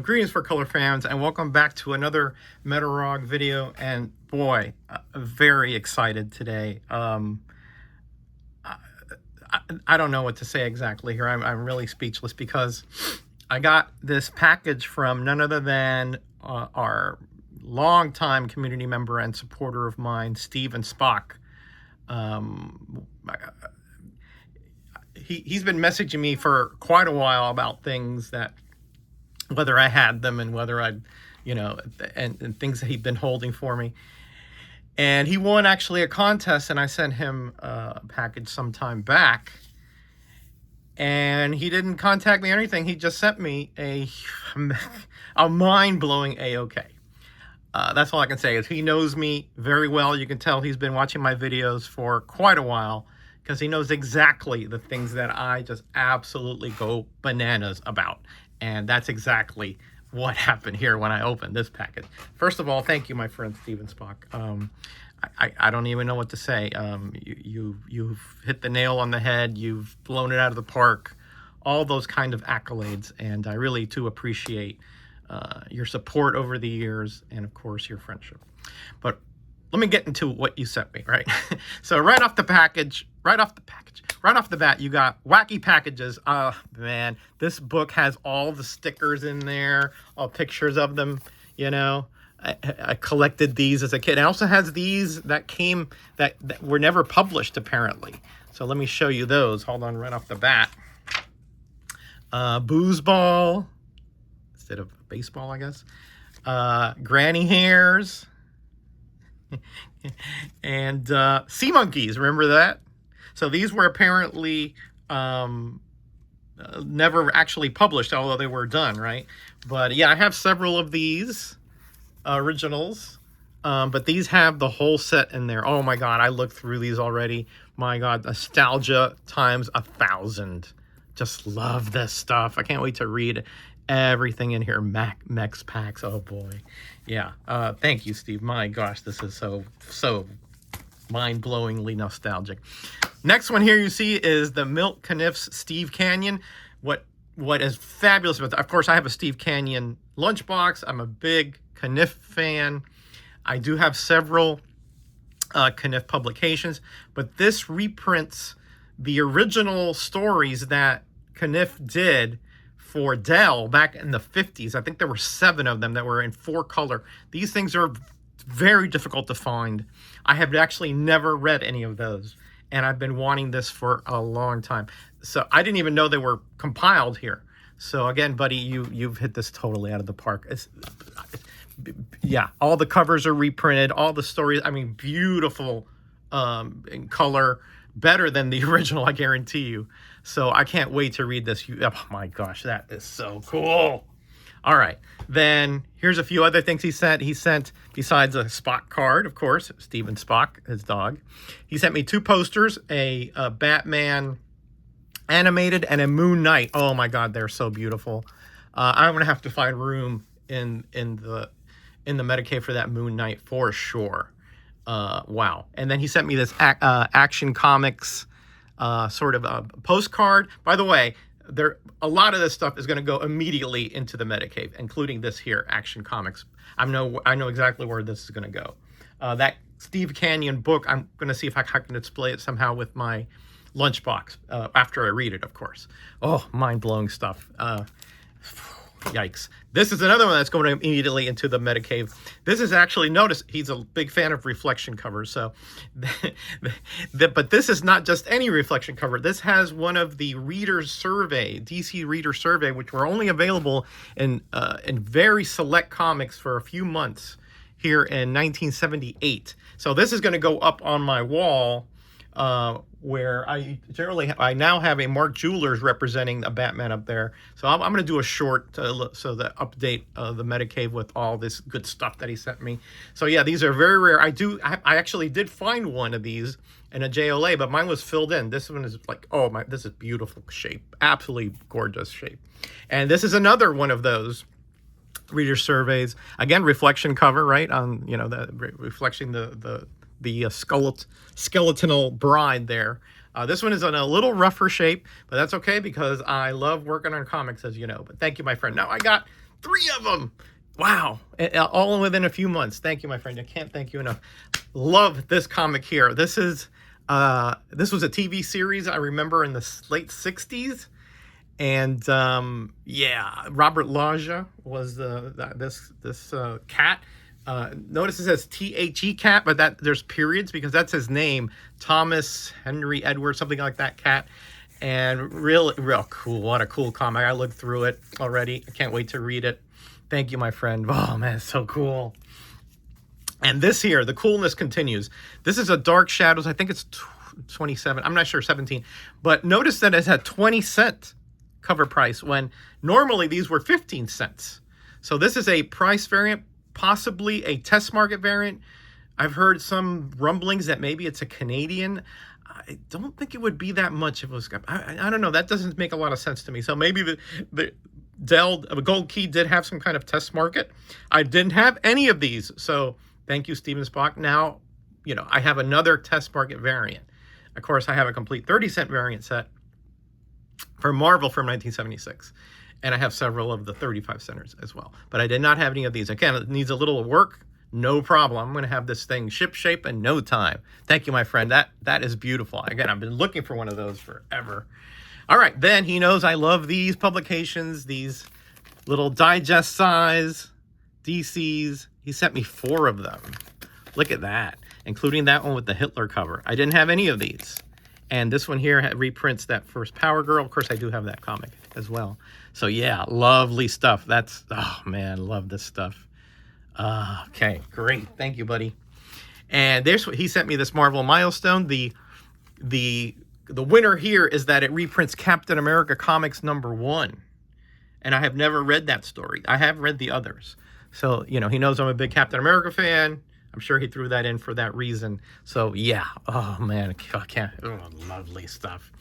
Greetings for color fans, and welcome back to another Metarog video. And boy, very excited today. I don't know what to say exactly here. I'm really speechless because I got this package from none other than our longtime community member and supporter of mine, Steven Spock. He's been messaging me for quite a while about things that, whether I had them and whether I'd, and things that he'd been holding for me. And he won actually a contest, and I sent him a package some time back. And he didn't contact me or anything. He just sent me a mind-blowing AOK. That's all I can say is he knows me very well. You can tell he's been watching my videos for quite a while because he knows exactly the things that I just absolutely go bananas about. And that's exactly what happened here when I opened this package. First of all, thank you, my friend Steven Spock. I don't even know what to say. You've hit the nail on the head. You've blown it out of the park. All those kind of accolades. And I really do appreciate your support over the years and, of course, your friendship. But let me get into what you sent me, right? So right off the bat, you got wacky packages. Oh, man, this book has all the stickers in there, all pictures of them, I collected these as a kid. It also has these that were never published, apparently. So let me show you those. Hold on, right off the bat. Booze ball, instead of baseball, I guess. Granny hairs. And sea monkeys, remember that? So these were apparently never actually published, although they were done, right? But yeah, I have several of these originals, but these have the whole set in there. Oh my God, I looked through these already. My God, nostalgia times 1,000. Just love this stuff. I can't wait to read everything in here. Mex packs, oh boy. Yeah, thank you, Steve. My gosh, this is so mind-blowingly nostalgic. Next one here you see is the Milk Caniff's Steve Canyon. What is fabulous about that? Of course, I have a Steve Canyon lunchbox. I'm a big Caniff fan. I do have several Caniff publications, but this reprints the original stories that Caniff did for Dell back in the 50s. I think there were 7 of them that were in 4-color. These things are very difficult to find. I have actually never read any of those, and I've been wanting this for a long time. So I didn't even know they were compiled here. So again, buddy, you've hit this totally out of the park. Yeah, all the covers are reprinted, all the stories, I mean, beautiful in color, better than the original, I guarantee you. So I can't wait to read this. Oh my gosh, that is so cool. All right, then here's a few other things he sent. He sent, besides a Spock card, of course, Steven Spock, his dog, he sent me 2 posters, a Batman animated and a Moon Knight. Oh my God, they're so beautiful. I'm gonna have to find room in the Medicaid for that Moon Knight for sure. Wow. And then he sent me this Action Comics sort of a postcard. By the way, a lot of this stuff is going to go immediately into the Metacave, including this here, Action Comics. I know exactly where this is going to go. That Steve Canyon book, I'm going to see if I can display it somehow with my lunchbox after I read it, of course. Oh, mind-blowing stuff. Yikes. This is another one that's going immediately into the Metacave. This is actually, notice he's a big fan of reflection covers. So, but this is not just any reflection cover. This has one of the Reader's Survey, DC Reader Survey, which were only available in very select comics for a few months here in 1978. So this is going to go up on my wall, where I now have a Mark Jewelers representing a Batman up there. So I'm going to do a short so that update the Metacave with all this good stuff that he sent me. So yeah, these are very rare. I actually did find one of these in a JLA, but mine was filled in. This one is like, this is beautiful shape, absolutely gorgeous shape. And this is another one of those reader surveys. Again, reflection cover, right? On reflecting the skeletal bride there. This one is in a little rougher shape, but that's okay because I love working on comics, as you know. But thank you, my friend. Now I got 3 of them. Wow. All within a few months. Thank you, my friend. I can't thank you enough. Love this comic here. This was a TV series I remember in the late 60s. And yeah, Robert Loggia was this cat. Notice it says THE cat, but there's periods because that's his name, Thomas Henry Edward, something like that cat. And real cool. What a cool comic. I looked through it already. I can't wait to read it. Thank you, my friend. Oh man, it's so cool. And this here, the coolness continues. This is a Dark Shadows. I think it's 27. I'm not sure, 17. But notice that it's a 20-cent cover price when normally these were 15 cents. So this is a price variant, possibly a test market variant. I've heard some rumblings that maybe it's a Canadian. I don't think it would be that much if it was. I don't know. That doesn't make a lot of sense to me. So maybe the Gold Key did have some kind of test market. I didn't have any of these. So thank you, Steven Spock. Now, I have another test market variant. Of course, I have a complete 30-cent variant set for Marvel from 1976. And I have several of the 35 centers as well. But I did not have any of these. Again, it needs a little work. No problem. I'm going to have this thing ship shape in no time. Thank you, my friend. That is beautiful. Again, I've been looking for one of those forever. All right, then he knows I love these publications, these little digest size DCs. He sent me 4 of them. Look at that, including that one with the Hitler cover. I didn't have any of these. And this one here reprints that first Power Girl. Of course, I do have that comic as well. So yeah, lovely stuff. Oh man, love this stuff. Okay, great. Thank you, buddy. And he sent me this Marvel Milestone. The winner here is that it reprints Captain America Comics #1. And I have never read that story. I have read the others. So, he knows I'm a big Captain America fan. I'm sure he threw that in for that reason. So, yeah. Oh, man. Lovely stuff.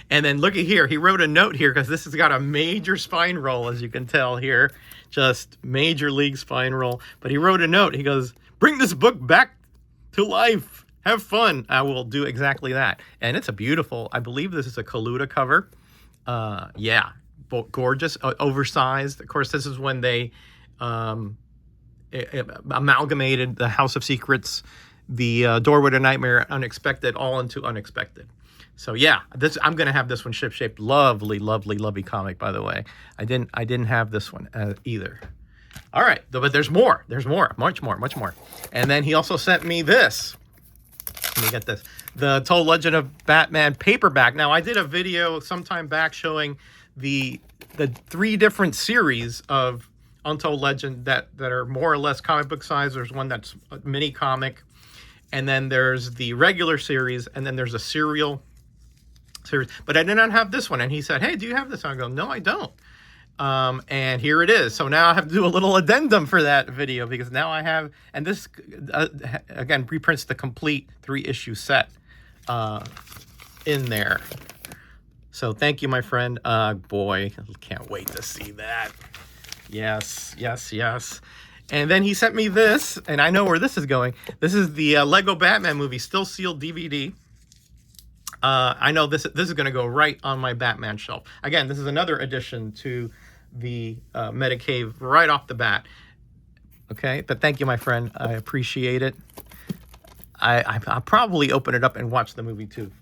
And then look at here. He wrote a note here because this has got a major spine roll, as you can tell here. Just major league spine roll. But he wrote a note. He goes, bring this book back to life. Have fun. I will do exactly that. And it's a beautiful, I believe this is a Kaluta cover. Yeah. Gorgeous. Oversized. Of course, this is when they amalgamated the House of Secrets, the Doorway to Nightmare, Unexpected, all into Unexpected. So yeah, I'm gonna have this one ship-shaped. Lovely, lovely, lovely comic, by the way. I didn't have this one either. All right, but there's more. There's more, much more, much more. And then he also sent me this. Let me get this. The Told Legend of Batman paperback. Now I did a video sometime back showing the 3 different series of Untold Legend that are more or less comic book size. There's one that's a mini comic, and then there's the regular series, and then there's a serial series. But I did not have this one. And he said, hey, do you have this? And I go, no, I don't. And here it is. So now I have to do a little addendum for that video because now I have, and this again reprints the complete 3-issue set in there. So thank you, my friend. Boy, can't wait to see that. Yes, yes, yes. And then he sent me this, and I know where this is going. This is the Lego Batman movie, still sealed DVD. I know this is going to go right on my Batman shelf. Again, this is another addition to the Metacave right off the bat. Okay, but thank you, my friend. I appreciate it. I'll probably open it up and watch the movie too.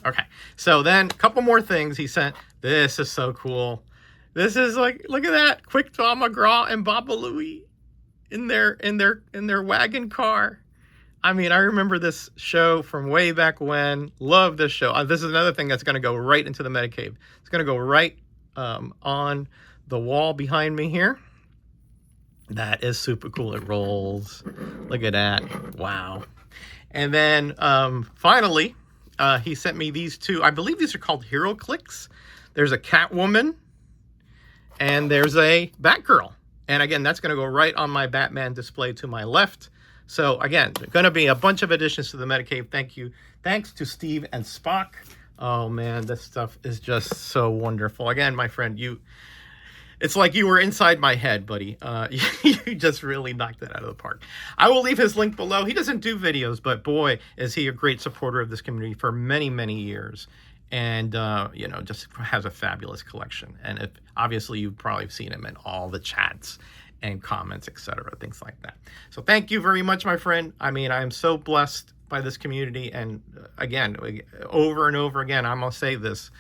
Okay, so then a couple more things he sent. This is so cool. This is like, look at that, Quick Draw McGraw and Baba Louie in their wagon car. I mean, I remember this show from way back when. Love this show. This is another thing that's going to go right into the Metacave. It's going to go right on the wall behind me here. That is super cool. It rolls. Look at that. Wow. And then finally, he sent me these 2. I believe these are called Hero Clicks. There's a Catwoman and there's a Batgirl. And again, that's going to go right on my Batman display to my left. So again, going to be a bunch of additions to the Metacave. Thank you. Thanks to Steve and Spock. Oh man, this stuff is just so wonderful. Again, my friend, it's like you were inside my head, buddy. You just really knocked that out of the park. I will leave his link below. He doesn't do videos, but boy, is he a great supporter of this community for many, many years. and you know, just has a fabulous collection. And if obviously you've probably seen him in all the chats and comments, etc., things like that. So thank you very much, my friend. I mean, I am so blessed by this community, and again, over and over again, I'm gonna say this,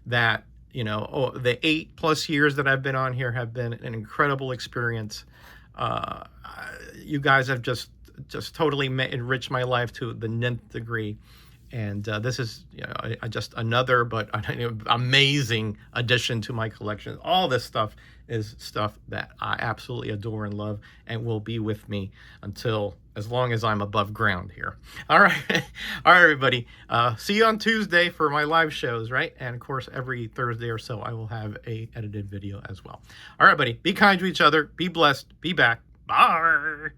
that you know, the 8+ years that I've been on here have been an incredible experience. You guys have just totally enriched my life to the nth degree. And this is, you know, just another but amazing addition to my collection. All this stuff is stuff that I absolutely adore and love, and will be with me until as long as I'm above ground here. All right, all right, everybody. See you on Tuesday for my live shows, right? And of course, every Thursday or so, I will have a edited video as well. All right, buddy. Be kind to each other. Be blessed. Be back. Bye.